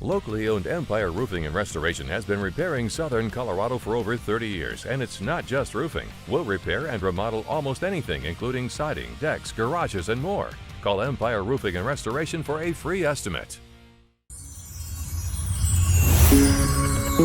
Locally owned Empire Roofing and Restoration has been repairing southern Colorado for over 30 years, and it's not just roofing. We'll repair and remodel almost anything, including siding, decks, garages, and more. Call Empire Roofing and Restoration for a free estimate.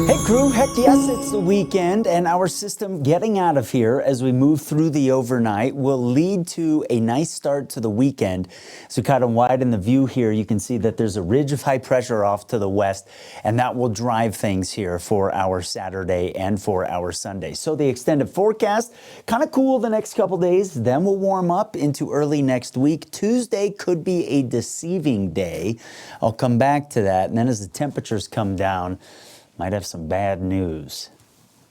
Hey crew, heck yes, it's the weekend, and our system getting out of here as we move through the overnight will lead to a nice start to the weekend. So kind of widen the view here, you can see that there's a ridge of high pressure off to the west, and that will drive things here for our Saturday and for our Sunday. So the extended forecast, kind of cool the next couple days, then we'll warm up into early next week. Tuesday could be a deceiving day. I'll come back to that, and then as the temperatures come down, might have some bad news.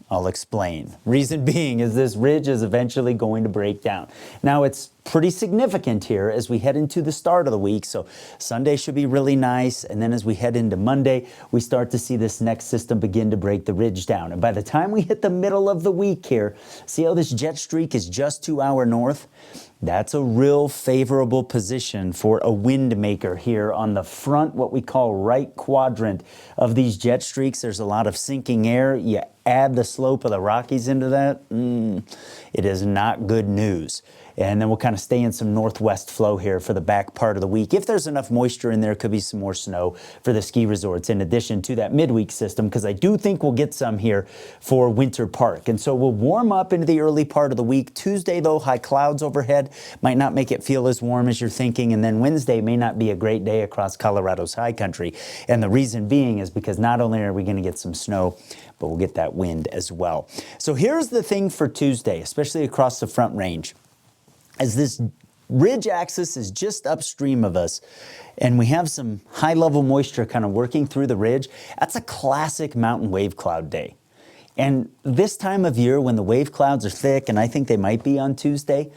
I'll explain. Reason being is this ridge is eventually going to break down. Now it's pretty significant here as we head into the start of the week, so Sunday should be really nice, and then as we head into Monday, we start to see this next system begin to break the ridge down. And by the time we hit the middle of the week here, see how this jet streak is just to our north? That's a real favorable position for a wind maker here on the front, what we call right quadrant of these jet streaks. There's a lot of sinking air. You add the slope of the Rockies into that, it is not good news. And then we'll kind of stay in some northwest flow here for the back part of the week. If there's enough moisture in there, could be some more snow for the ski resorts in addition to that midweek system, because I do think we'll get some here for Winter Park. And so we'll warm up into the early part of the week. Tuesday, though, high clouds overhead might not make it feel as warm as you're thinking. And then Wednesday may not be a great day across Colorado's high country. And the reason being is because not only are we going to get some snow, but we'll get that wind as well. So here's the thing for Tuesday, especially across the Front Range. As this ridge axis is just upstream of us, and we have some high-level moisture kind of working through the ridge, that's a classic mountain wave cloud day. And this time of year when the wave clouds are thick, and I think they might be on Tuesday,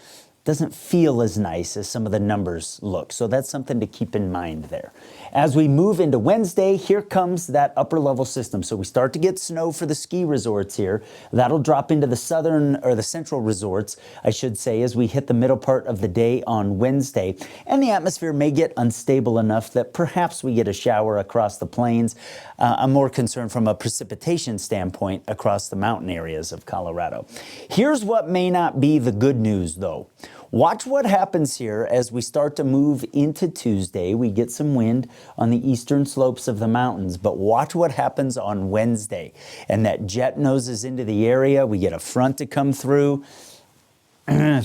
doesn't feel as nice as some of the numbers look. So that's something to keep in mind there. As we move into Wednesday, here comes that upper level system. So we start to get snow for the ski resorts here. That'll drop into the southern or the central resorts, I should say, as we hit the middle part of the day on Wednesday. And the atmosphere may get unstable enough that perhaps we get a shower across the plains. I'm more concerned from a precipitation standpoint across the mountain areas of Colorado. Here's what may not be the good news, though. Watch what happens here as we start to move into Tuesday. We get some wind on the eastern slopes of the mountains, but watch what happens on Wednesday. And that jet noses into the area. We get a front to come through.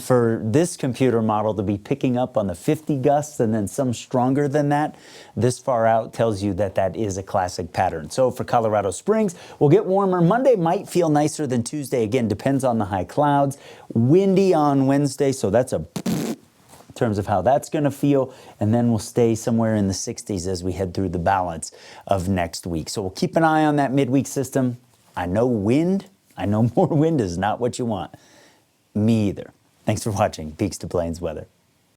For this computer model to be picking up on the 50 gusts and then some stronger than that, this far out tells you that that is a classic pattern. So for Colorado Springs, we'll get warmer. Monday might feel nicer than Tuesday. Again, depends on the high clouds. Windy on Wednesday, so that's a in terms of how that's going to feel. And then we'll stay somewhere in the 60s as we head through the balance of next week. So we'll keep an eye on that midweek system. I know more wind is not what you want. Me either. Thanks for watching Peaks to Plains Weather.